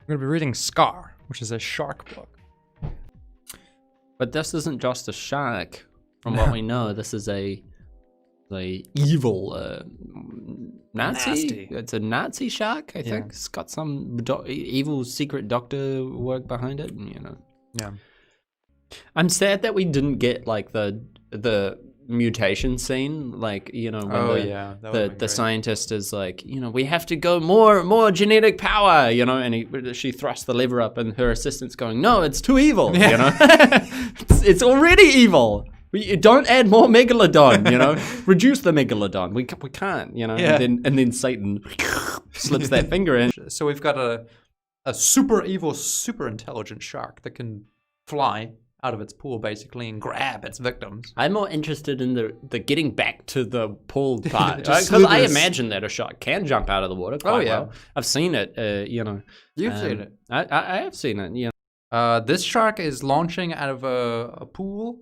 We're going to be reading Scar, which is a shark book. But this isn't just a shark. From what we know, this is a evil Nazi. Nasty. It's a Nazi shark, I think. It's got some evil secret doctor work behind it, and, you know. Yeah. I'm sad that we didn't get like the mutation scene, like, you know, when the scientist is like, you know, we have to go more genetic power, you know, and she thrusts the lever up, and her assistant's going, no, it's too evil, you know, it's already evil. We don't add more megalodon, you know, reduce the megalodon. We can't, you know, and then Satan slips that finger in. So we've got a super evil, super intelligent shark that can fly out of its pool basically and grab its victims. I'm more interested in the getting back to the pool part, Just because I slithers. imagine that a shark can jump out of the water quite well. I've seen it, you know. You've seen it. I have seen it, you know. This shark is launching out of a pool.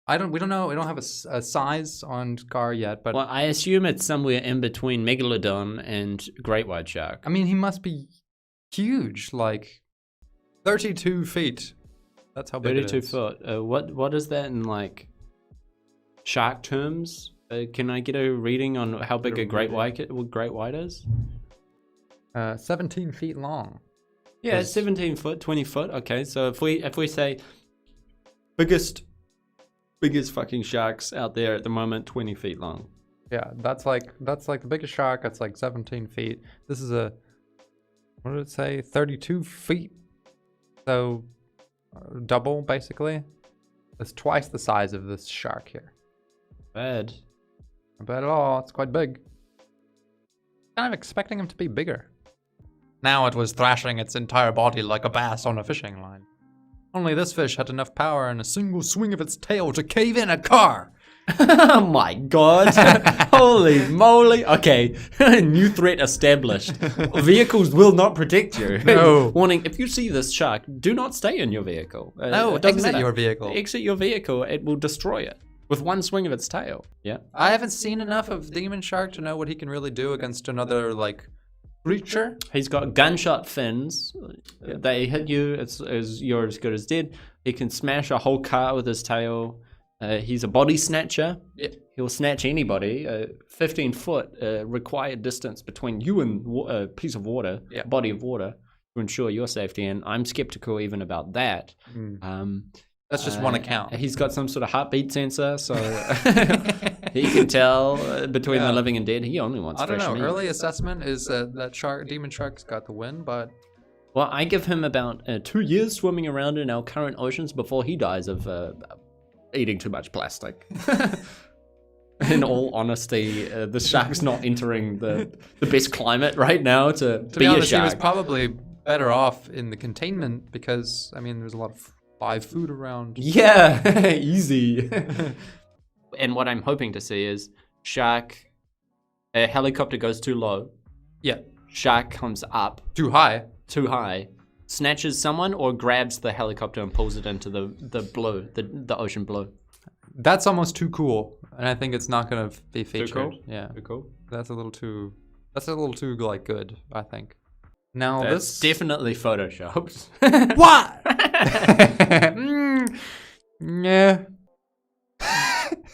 We don't know. We don't have a size on Scar yet, but Well, I assume it's somewhere in between megalodon and great white shark. I mean, he must be huge, like 32 feet. That's how big it 32 is. foot. What is that in like shark terms? Can I get a reading on how big a great white is? 17 feet long. Yeah, it's 17 foot, 20 foot. Okay, so if we say biggest fucking sharks out there at the moment, 20 feet long. Yeah, that's like the biggest shark. That's like 17 feet. This is what did it say? 32 feet. So double basically. It's twice the size of this shark here. Bad. Not bad at all. It's quite big. Kind of expecting him to be bigger. Now it was thrashing its entire body like a bass on a fishing line. Only this fish had enough power in a single swing of its tail to cave in a car. Oh my god. Holy moly. Okay, new threat established. Vehicles will not protect you. No. Warning, if you see this shark, do not stay in your vehicle. No, it doesn't exit matter. your vehicle. Exit your vehicle, it will destroy it with one swing of its tail. Yeah. I haven't seen enough of Demon Shark to know what he can really do against another, like, creature. He's got gunshot fins. They hit you, you're as good as dead. He can smash a whole car with his tail. He's a body snatcher. Yeah. He'll snatch anybody. 15 foot required distance between you and a piece of water, body of water, to ensure your safety. And I'm skeptical even about that. That's just one account. He's got some sort of heartbeat sensor, so he can tell between the living and dead. He only wants I don't fresh know. meat. Early assessment is that Demon Shark's got the win, but Well, I give him about 2 years swimming around in our current oceans before he dies of eating too much plastic. In all honesty, the shark's not entering the best climate right now to be honest, a shark. he was probably better off in the containment because, I mean, there's a lot of live food around. Yeah, easy. And what I'm hoping to see is a helicopter goes too low. Yeah. Shark comes up Too high. too high, snatches someone, or grabs the helicopter and pulls it into the blue, the ocean blue. That's almost too cool, and I think it's not going to be featured. cool? Yeah. Too cool. That's a little too like good, I think. Now That's definitely photoshopped. What? Yeah.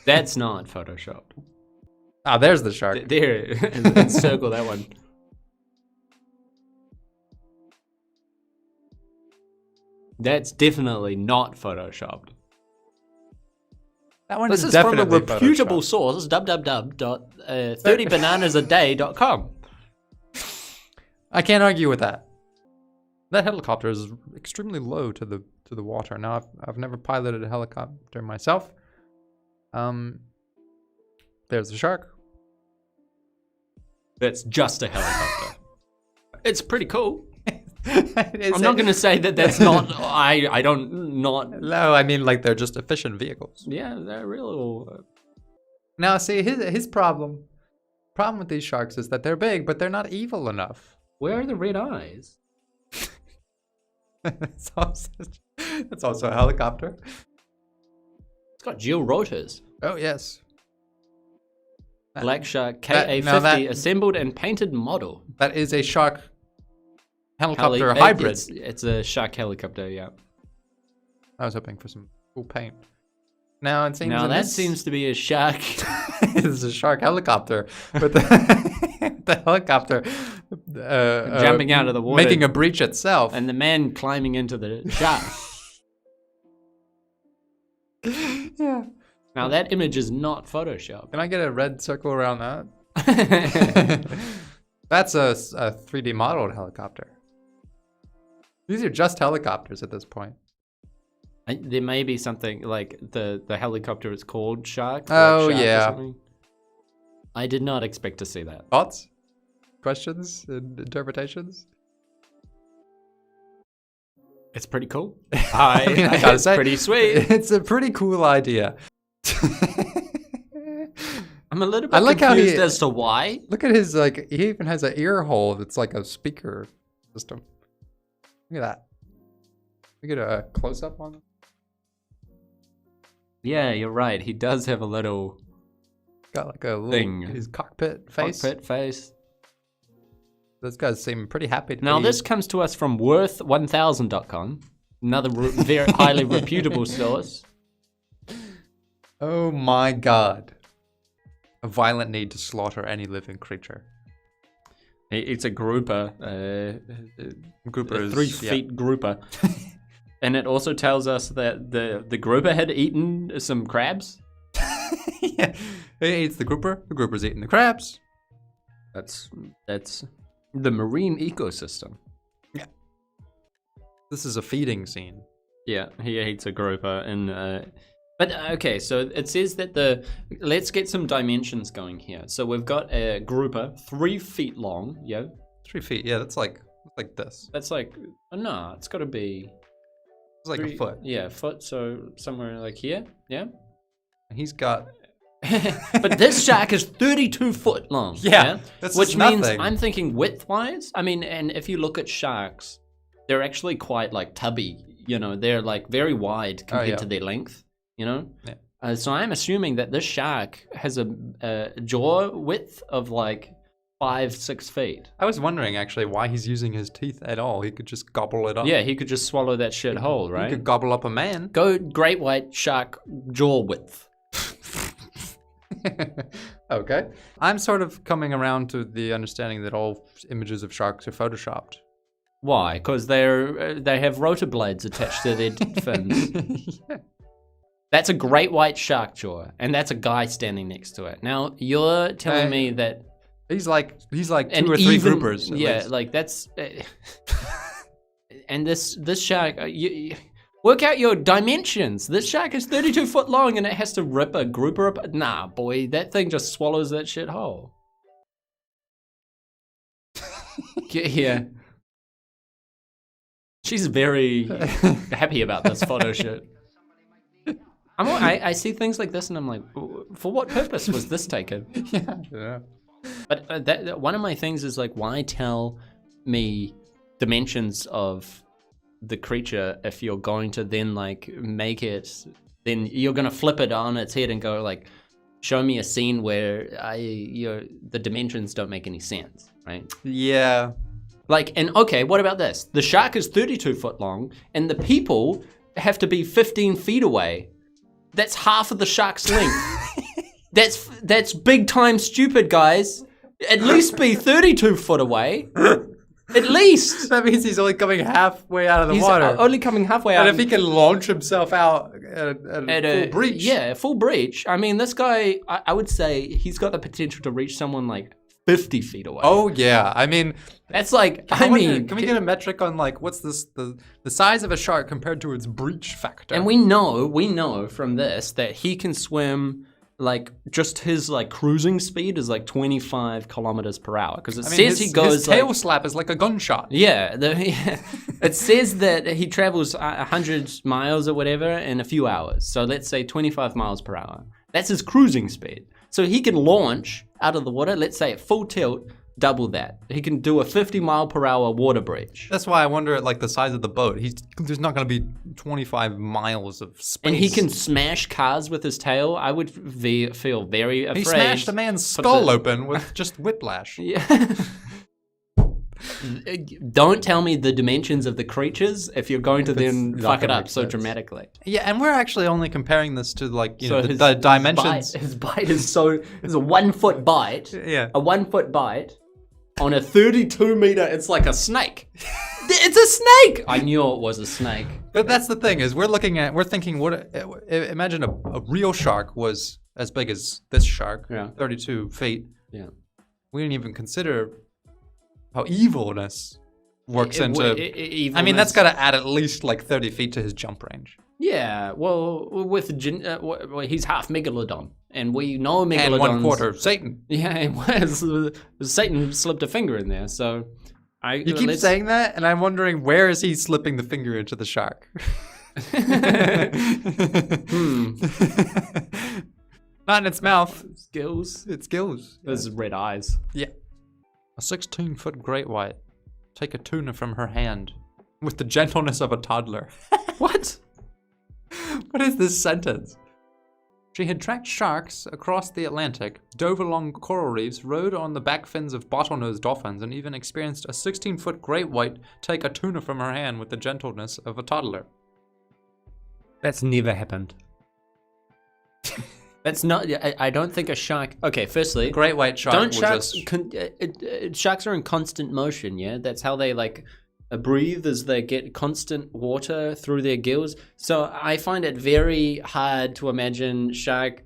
That's not photoshopped. Ah, there's the shark. There, and circle that one. That's definitely not photoshopped. That one This is is from a definitely reputable photoshopped. source, www.30bananasaday.com. I can't argue with that. That helicopter is extremely low to the water. Now I've never piloted a helicopter myself. There's the shark. That's just a helicopter. It's pretty cool. I'm not going to say that that's not. I don't not. No, I mean like they're just efficient vehicles. Yeah, they're real. Now, see his problem with these sharks is that they're big, but they're not evil enough. Where are the red eyes? It's also a helicopter. It's got dual rotors. Oh yes. Black Shark that- KA50 now that- assembled and painted model. That is a shark Helicopter hybrid. It's a shark helicopter, yeah. I was hoping for some cool paint. Now it seems that seems to be a shark. It's a shark helicopter, but the helicopter jumping out of the water, making a breach itself, and the man climbing into the shark. Yeah. Now that image is not Photoshop. Can I get a red circle around that? That's a 3D modeled helicopter. These are just helicopters at this point. There may be something like the helicopter is called Shark. Oh, Shark yeah. Or something. I did not expect to see that. Thoughts? Questions? Interpretations? It's pretty cool. I gotta say, pretty sweet. It's a pretty cool idea. I'm a little bit confused as to why. Look at his, like, he even has an ear hole that's like a speaker system. Look at that. We get a close-up on it. Yeah, you're right. He does have a little... Got like a little thing. His cockpit face. Cockpit face. Those guys seem pretty happy to Now, be... this comes to us from worth1000.com. Another very highly reputable source. Oh my god. A violent need to slaughter any living creature. It's a grouper. Grouper is... 3 feet grouper. And it also tells us that the grouper had eaten some crabs. Yeah. He eats the grouper. The grouper's eating the crabs. That's the marine ecosystem. Yeah. This is a feeding scene. Yeah, he eats a grouper and... But okay, so it says that let's get some dimensions going here. So we've got a grouper, 3 feet long. Yeah, 3 feet. Yeah, that's like this. That's like no, it's got to be. It's like a foot. Yeah, a foot. So somewhere like here. Yeah. He's got. But this shark is 32 foot long. Yeah, that's which nothing. means I'm thinking width-wise. I mean, and if you look at sharks, they're actually quite like tubby. You know, they're like very wide compared to their length. You know? Yeah. So I'm assuming that this shark has a jaw width of like 5-6 feet. I was wondering actually why he's using his teeth at all. He could just gobble it up. Yeah, he could just swallow that shit whole, right? He could gobble up a man. Go great white shark jaw width. Okay. I'm sort of coming around to the understanding that all images of sharks are photoshopped. Why? Because they have rotor blades attached to their fins. Yeah. That's a great white shark jaw, and that's a guy standing next to it. Now you're telling me that he's like 2 or 3 groupers. Yeah, least. Like that's. And this shark, you work out your dimensions. This shark is 32 foot long, and it has to rip a grouper up. Nah, boy, that thing just swallows that shit whole. Yeah. She's very happy about this photo shoot. I see things like this and I'm like, for what purpose was this taken? Yeah. But one of my things is like, why tell me dimensions of the creature if you're going to then like make it, then you're going to flip it on its head and go like, show me a scene where the dimensions don't make any sense, right? Yeah. Like, and okay, what about this? The shark is 32 foot long and the people have to be 15 feet away. That's half of the shark's length. That's big time stupid, guys. At least be 32 foot away. At least. That means he's only coming halfway out of the water. He's only coming halfway out. And if he can launch himself out at a full breach. Yeah, full breach. I mean, this guy, I would say he's got the potential to reach someone like 50 feet away. Oh, yeah. I mean, that's like, can we get a metric on like, what's this, the size of a shark compared to its breach factor? And we know from this that he can swim like just his like cruising speed is like 25 kilometers per hour. Because he goes his tail slap is like a gunshot. Yeah. It says that he travels 100 miles or whatever in a few hours. So let's say 25 miles per hour. That's his cruising speed. So he can launch out of the water, let's say at full tilt, double that. He can do a 50 mile per hour water breach. That's why I wonder at like the size of the boat. There's not going to be 25 miles of space. And he can smash cars with his tail. I would feel very afraid. He smashed a man's skull open with just whiplash. Yeah. Don't tell me the dimensions of the creatures if you're going to then fuck it up so dramatically. Yeah, and we're actually only comparing this to like the dimensions. His bite is a 1 foot bite. Yeah, a 1 foot bite on a 32 meter. It's like a snake. It's a snake. I knew it was a snake. But that's the thing is we're thinking imagine a real shark was as big as this shark, 32 feet. Yeah, we didn't even consider how evilness works into. Evilness. I mean, that's got to add at least like 30 feet to his jump range. Yeah, well, with he's half megalodon, and we know megalodons. And 1/4 Satan. Yeah, Satan slipped a finger in there, so. You keep saying that, and I'm wondering where is he slipping the finger into the shark? Not in its mouth. Its gills. Its gills. Those red eyes. Yeah. A 16-foot great white. Take a tuna from her hand with the gentleness of a toddler. What? What is this sentence? She had tracked sharks across the Atlantic, dove along coral reefs, rode on the back fins of bottlenose dolphins, and even experienced a 16-foot great white take a tuna from her hand with the gentleness of a toddler. That's never happened. That's not. I don't think a shark. Okay, firstly, great white shark. Don't sharks? Sharks are in constant motion. Yeah, that's how they like breathe, as they get constant water through their gills. So I find it very hard to imagine shark.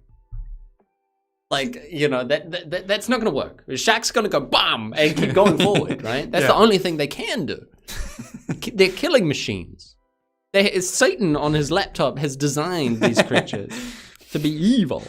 Like, that's not going to work. A shark's going to go bam and keep going forward, right? That's the only thing they can do. They're killing machines. Satan on his laptop has designed these creatures to be evil.